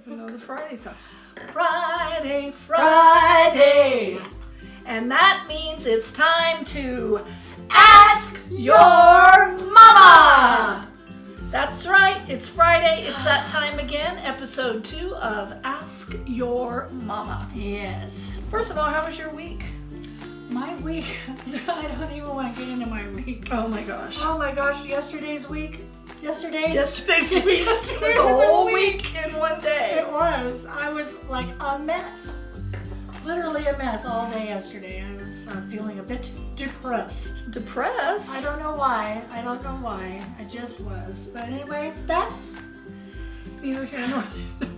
doesn't know the Friday song. Friday, Friday. And that means it's time to ask your mama. That's right, it's Friday. It's that time again, episode 2 of Ask Your Mama. Yes. First of all, how was your week? My week? I don't even want to get into my week. Oh my gosh. Oh my gosh, yesterday's week? Yesterday's week was a whole week in one day. It was. I was like a mess. Literally a mess all day yesterday. I was feeling a bit depressed. Depressed? I don't know why. I just was. But anyway, that's neither here nor there.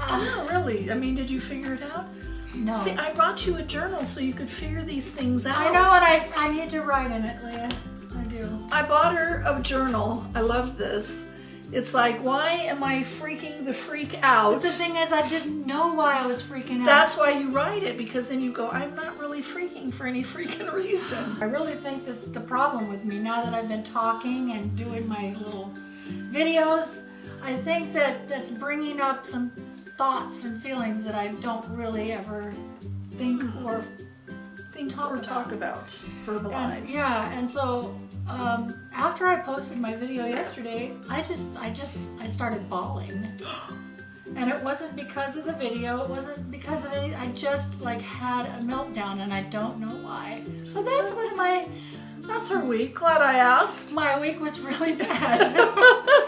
Not really. I mean, did you figure it out? No. See, I brought you a journal so you could figure these things out. I know, and I need to write in it, Leah. I do. I bought her a journal. I love this. It's like, why am I freaking the freak out? But the thing is, I didn't know why I was freaking out. That's why you write it, because then you go, I'm not really freaking for any freaking reason. I really think that's the problem with me now that I've been talking and doing my little videos. I think that that's bringing up some thoughts and feelings that I don't really ever think or talk about, verbalize. And so after I posted my video yesterday, I started bawling. And it wasn't because of the video, it wasn't because of anything, I just like had a meltdown and I don't know why. So That's her week. Glad I asked. My week was really bad.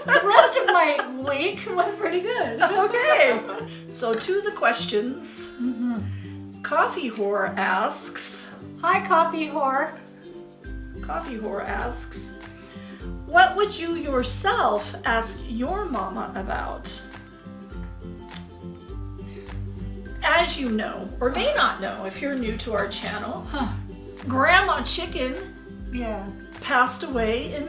The rest of my week was pretty good. Okay. So to the questions. Mm-hmm. Coffee Whore asks. Hi, Coffee Whore. Coffee Whore asks, what would you yourself ask your mama about? As you know, or may not know if you're new to our channel, Grandma Chicken passed away in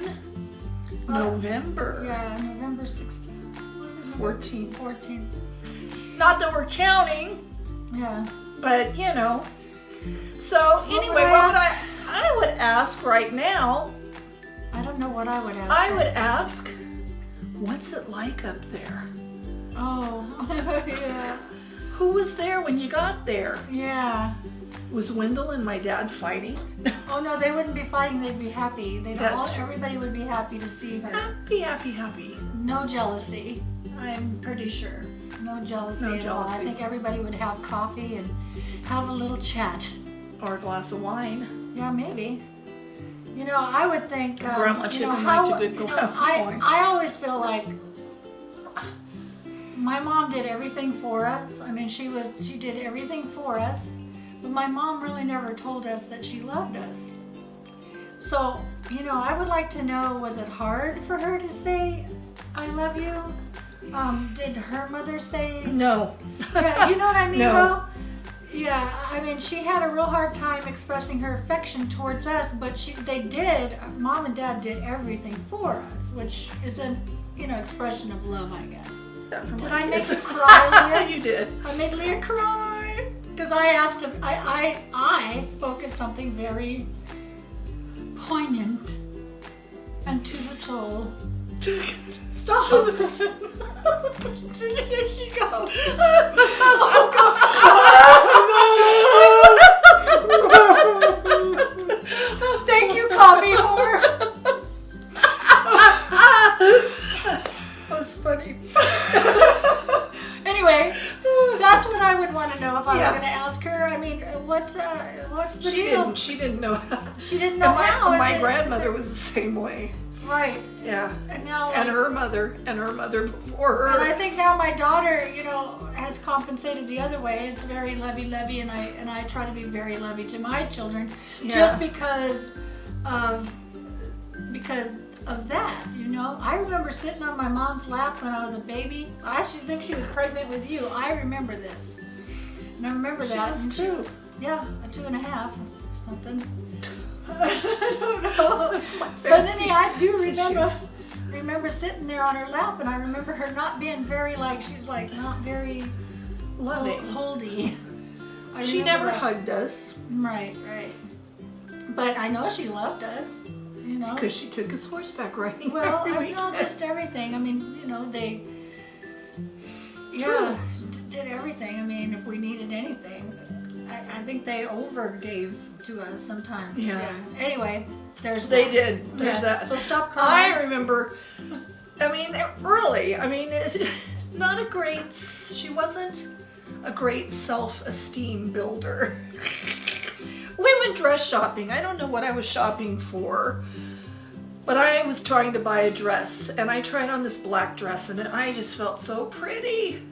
November. Yeah, November 16th. Was it 14th. 14th. Not that we're counting. Yeah. But, you know. So, anyway, I would ask right now. I don't know what I would ask. I would ask, what's it like up there? Oh, yeah. Who was there when you got there? Yeah. Was Wendell and my dad fighting? Oh no, they wouldn't be fighting, they'd be happy. Everybody would be happy to see her. Happy, happy, happy. No jealousy, I'm pretty sure. No jealousy at all. I think everybody would have coffee and have a little chat. Or a glass of wine. Yeah, maybe. You know, I would think... Grandma Chicken liked a good glass of wine. I always feel like my mom did everything for us. I mean, she did everything for us. But my mom really never told us that she loved us. So, you know, I would like to know, was it hard for her to say, I love you? Did her mother say? No. Yeah, you know what I mean, No. though? Yeah, I mean, she had a real hard time expressing her affection towards us, but Mom and Dad did everything for us, which is an, expression of love, I guess. Did I make you cry, Leah? You did. I made Leah cry. Because I asked him, I spoke of something very poignant and to the soul. Stop! Here she goes. Oh, thank you, Coffee Whore. That was funny. Anyway, that's what I would want to know if I was going to ask her. I mean, what's the deal? She didn't know how. She didn't know how. My grandmother was the same way. Right. Yeah. And now, her mother before her. And I think now my daughter, has compensated the other way. It's very lovey-lovey, and I try to be very lovey to my children, just because of that. I remember sitting on my mom's lap when I was a baby. I actually think she was pregnant with you. I remember this, and I remember that. She was too. Yeah, a 2.5 or something. I don't know. That's my But anyway, I do remember sitting there on her lap, and I remember her not being very she was not very loving, holdy. She never hugged us. Right. But I know she loved us. Because she took us horseback riding. Well, not just everything. I mean, they. Yeah, did everything. I mean, if we needed anything, I think they overgave to us sometimes. Yeah. Anyway, there's They that. did. There's that. So stop crying. I remember, I mean, really, I mean, not a great, she wasn't a great self-esteem builder. We went dress shopping. I don't know what I was shopping for, but I was trying to buy a dress, and I tried on this black dress, and I just felt so pretty.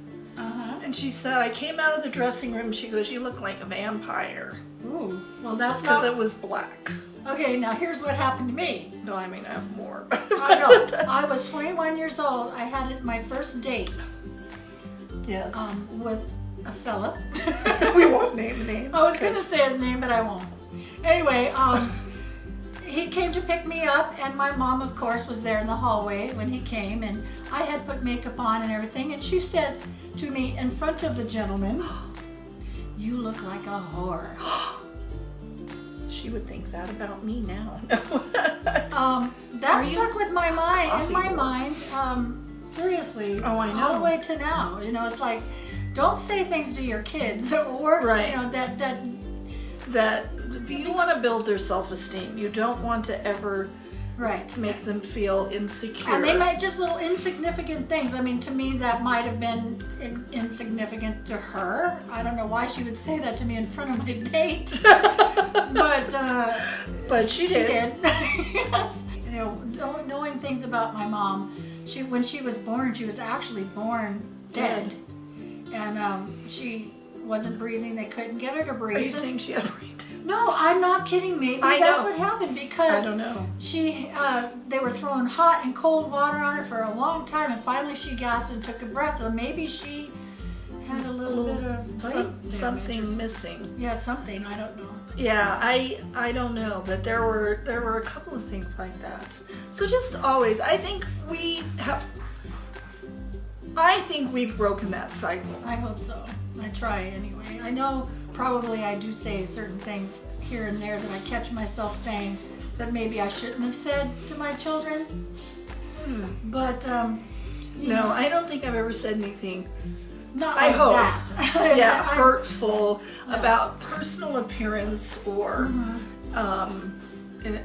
And she said, I came out of the dressing room, she goes, you look like a vampire. Ooh, well that's Because not... it was black. Okay, now here's what happened to me. No, I mean, I have more. I know. I was 21 years old. I had my first date Yes. with a fella. We won't name names. I was going to say his name, but I won't. Anyway, he came to pick me up, and my mom, of course, was there in the hallway when he came, and I had put makeup on and everything, and she says to me in front of the gentleman, you look like a whore. She would think that about me now. That stuck with my mind, in my whore? mind, seriously. Oh, I know. All the way to now. You know, it's like, don't say things to your kids, or, Right. you know, That you want to build their self-esteem. You don't want to ever right. make them feel insecure. And they might just little insignificant things. I mean, to me, that might have been insignificant to her. I don't know why she would say that to me in front of my date. But she did. Yes. You know, knowing things about my mom, when she was born, she was actually born dead. And she wasn't breathing. They couldn't get her to breathe. Are you saying she had brain damage? No, I'm not kidding. Maybe that's what happened because I don't know. they were throwing hot and cold water on her for a long time, and finally she gasped and took a breath. So maybe she had a little bit of brain something damage. missing. Yeah, something. I don't know. Yeah, I don't know, but there were a couple of things like that. So just always, I think we've broken that cycle. I hope so. I try anyway. I know probably I do say certain things here and there that I catch myself saying that maybe I shouldn't have said to my children. But no, I don't think I've ever said anything. Not I like hope. that. Yeah, hurtful about personal appearance or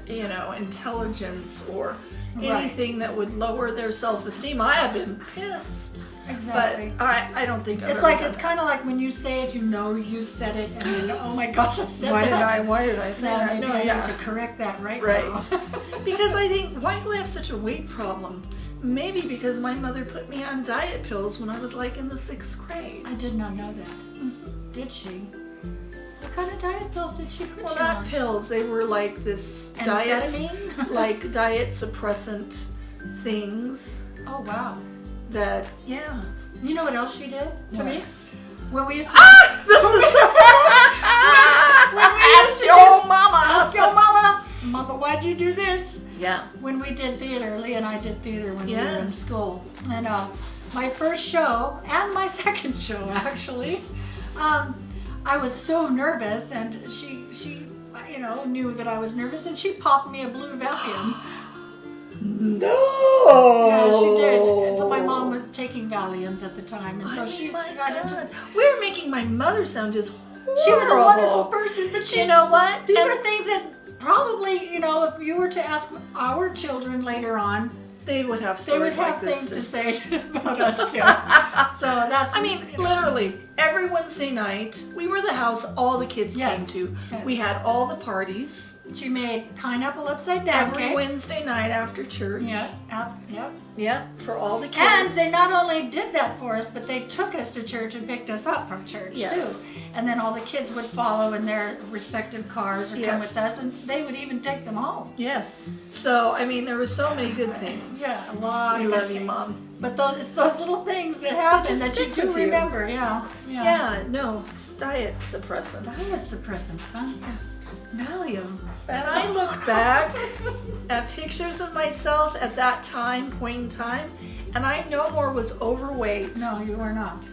you know, intelligence or anything that would lower their self-esteem. I have been pissed. Exactly. But I don't think I've It's ever like done it's that. kind of like when you say it, you know you've said it, and you know, oh my gosh, I've said Why that. did I say Now that? maybe No, I yeah. need to correct that right now. Because I think, why do I have such a weight problem? Maybe because my mother put me on diet pills when I was like in the 6th grade. I did not know that. Did she? What kind of diet pills did she put Well, you not on? pills. They were like this diet, Amphetamine? like diet suppressant things Oh wow. that, yeah. You know what else she did to What? me? When we used to This is when we used Ask to your do- mama. Ask your mama. Mama, why'd you do this? Yeah. When we did theater, Leah and I did theater when we were in Yes. school. And my first show and my second show actually, I was so nervous, and she you know knew that I was nervous, and she popped me a blue Valium. No. Yeah, she did. So my mom was taking Valiums at the time, and so she my got God. into. We're making my mother sound just horrible. She was a wonderful person, but she. You know what? These And are things that probably, you know, if you were to ask our children later on, they would have they would stories have like things this. to say about us too. So that's. I mean, literally, every Wednesday night, we were the house all the kids Yes. came to. Yes. We had all the parties She made pineapple upside down every cake. Wednesday night after church. Yeah, yep. Yeah, for all the kids. And they not only did that for us, but they took us to church and picked us up from church Yes. too. And then all the kids would follow in their respective cars or Yeah. come with us, and they would even take them home. Yes. So, I mean, there were so many good things. Yeah, a lot. We of love good you, things. Mom. But it's those little things that happen just that you stick do with you. remember. Yeah. Yeah, no, diet suppressants. Diet suppressants, huh? Valium. And I look back at pictures of myself at that point in time, and I no more was overweight No, you are not.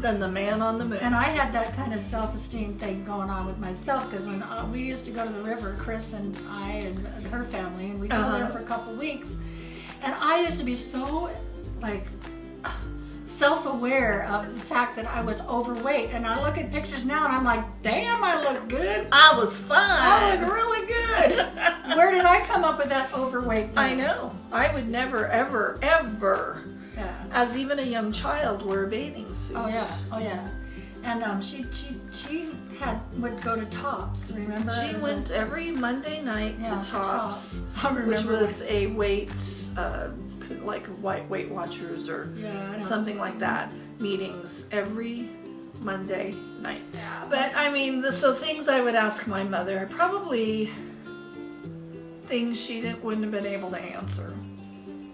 than the man on the moon. And I had that kind of self-esteem thing going on with myself, because when we used to go to the river, Chris and I and her family, and we'd go there for a couple weeks, and I used to be so like self-aware of the fact that I was overweight. And I look at pictures now and I'm like, damn, I look good. I was fine. I look really good. Where did I come up with that overweight thing? I know. I would never, ever, ever, Yeah. as even a young child, wear a bathing suit. Oh yeah. And she would go to Tops, remember? She went every Monday night Yeah, to Tops, I remember. which was a weight, like Weight Watchers or Yeah, I know. something like that, meetings every Monday night. Yeah, But I mean, so things I would ask my mother, probably things she wouldn't have been able to answer.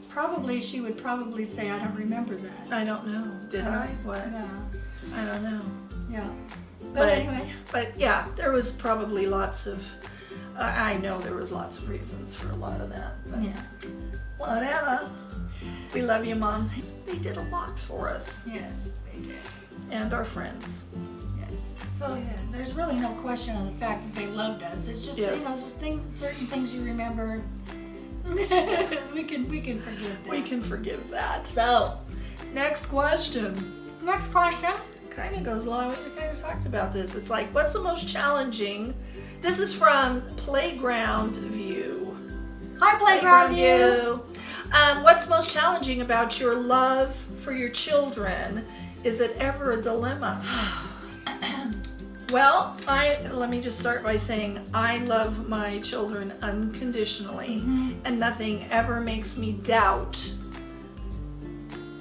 Probably she would probably say, I don't remember that. I don't know. Did I? What? Yeah. I don't know. Yeah. But But- anyway. But yeah, there was probably lots of, I know there was lots of reasons for a lot of that. But Yeah. whatever. We love you, Mom. They did a lot for us Yes, they did. and our friends. Yes. So yeah, there's really no question on the fact that they loved us. It's just Yes. just certain things you remember. we can forgive that. We can forgive that. So, next question. Next question. Kind of goes along. We kind of talked about this. It's like, what's the most challenging? This is from Playground View. Hi, Playground View. What's most challenging about your love for your children? Is it ever a dilemma? Well, let me just start by saying I love my children unconditionally, and nothing ever makes me doubt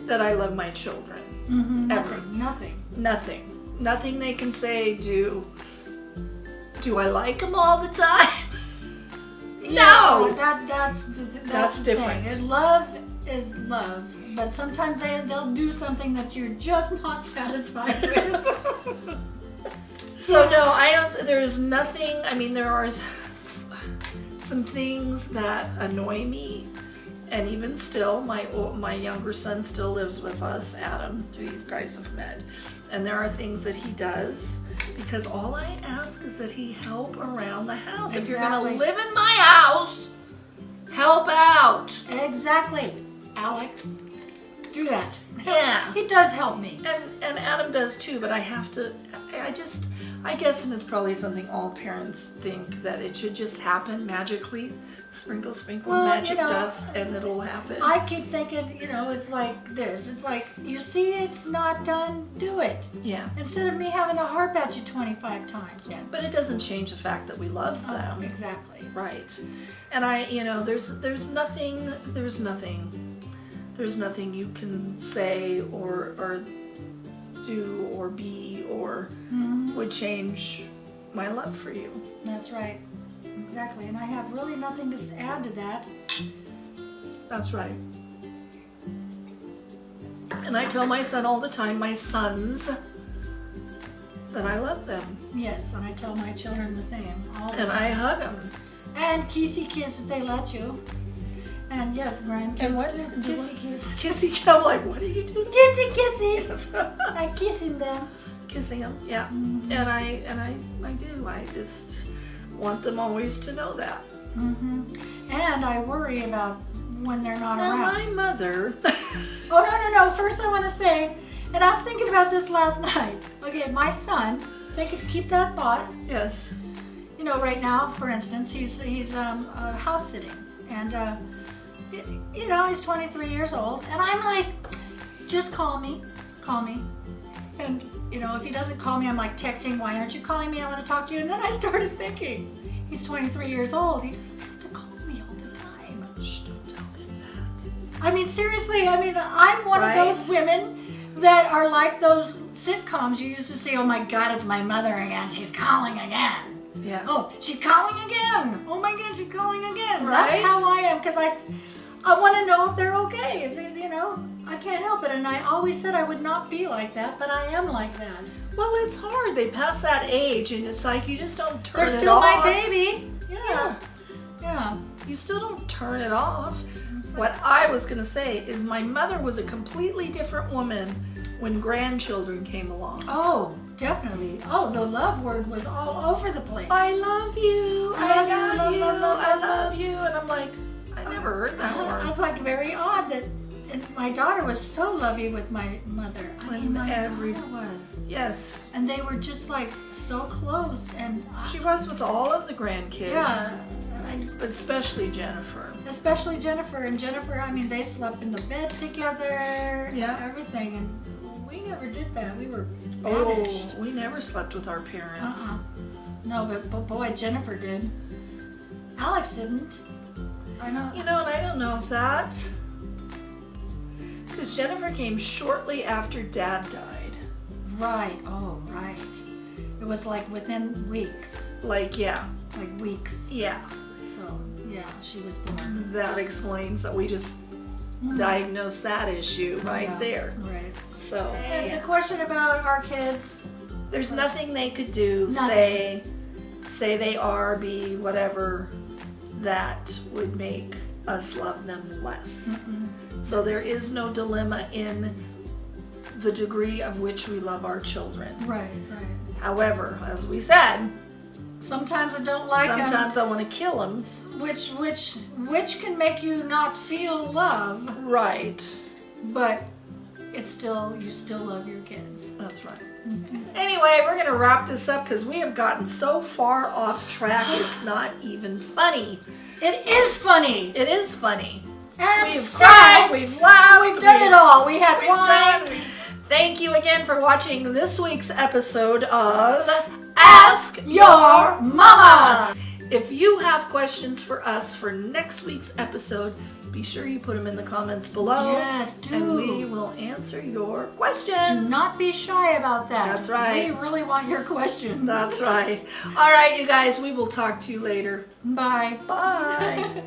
that I love my children. Ever. Nothing they can say. Do I like them all the time? No. That's the different. thing. And love is love, but sometimes they'll do something that you're just not satisfied with. So no, I don't. There's nothing. I mean, there are some things that annoy me, and even still, my younger son still lives with us, Adam, who you guys have met, and there are things that he does because all I ask is that he help around the house. If you're gonna Exactly. live in my house, help out. Exactly, Alex. Do that. Yeah. He does help me. And Adam does too, but I have to. I guess, and it's probably something all parents think, that it should just happen magically. Sprinkle, Well, magic you know, dust, and it'll happen. I keep thinking, it's like this. It's like, you see it's not done, do it. Yeah. Instead of me having to harp at you 25 times. Yeah. But it doesn't change the fact that we love them. Exactly. Right. And there's nothing you can say or do or be or would change my love for you. That's right. Exactly. And I have really nothing to add to that. That's right. And I tell my son all the time, my sons, that I love them. Yes, and I tell my children the same. All the And time. I hug them. And kissy kiss if they let you. And yes, grandkids. And what? too. Kissy kiss. Kissy, I'm like, what are you doing? Kissy kissy. I'm kissing them. Kissing them, yeah. And I do. I just want them always to know that. And I worry about when they're not Now, around. my mother. Oh, no. First I want to say, and I was thinking about this last night. Okay, my son, keep that thought. Yes. Right now, for instance, he's house sitting. And, he's 23 years old. And I'm like, just call me. And, if he doesn't call me, I'm like texting, why aren't you calling me? I want to talk to you. And then I started thinking, he's 23 years old. He doesn't have to call me all the time. Shh, don't tell him that. I mean, seriously, I'm one of those women that are like those sitcoms you used to see, oh my God, it's my mother again. She's calling again. Yeah. Oh, she's calling again. Oh my God, she's calling again. Right? That's how I am, because I want to know if they're okay. If I can't help it. And I always said I would not be like that, but I am like that. Well, it's hard. They pass that age, and it's like you just don't turn They're it still off. my baby. Yeah. You still don't turn it off. What I was going to say is my mother was a completely different woman when grandchildren came along. Oh, definitely. Oh, the love word was all over the place. I love you. I love you, love, love, love, I love, love you. And I'm like, I never heard that word. It's like very odd that and my daughter was so lovey with my mother. I mean, my Every- daughter was. Yes. And they were just like so close. And She was with all of the grandkids. yeah, But especially Jennifer. especially Jennifer. And Jennifer, I mean, they slept in the bed together. Yeah. Everything. And we never did that. We were Oh, banished. we never slept with our parents. No, but boy, Jennifer did. Alex didn't. I know. You know, and I don't know if that, because Jennifer came shortly after Dad died. Right. Oh, right. It was like within weeks. Like, yeah, Like weeks. yeah. So, yeah, she was born. That explains that we just diagnosed that issue right Yeah, there. Right. So, And yeah. the question about our kids. There's nothing they could do, Nothing. say they are, be whatever, that would make us love them less. So there is no dilemma in the degree of which we love our children. Right, right. However, as we said, Sometimes I don't like them. sometimes I want to kill them. Which can make you not feel love, Right. but it's still, you still love your kids. That's right. Anyway, we're going to wrap this up because we have gotten so far off track, it's not even funny. It is funny. It is funny. And We've sad. cried, we've laughed, We've done it all. We had wine. done. Thank you again for watching this week's episode of Ask Your Mama. If you have questions for us for next week's episode, be sure you put them in the comments below. Yes, do. And we will answer your questions. Do not be shy about that. That's right. We really want your questions. That's right. All right, you guys, we will talk to you later. Bye. Bye.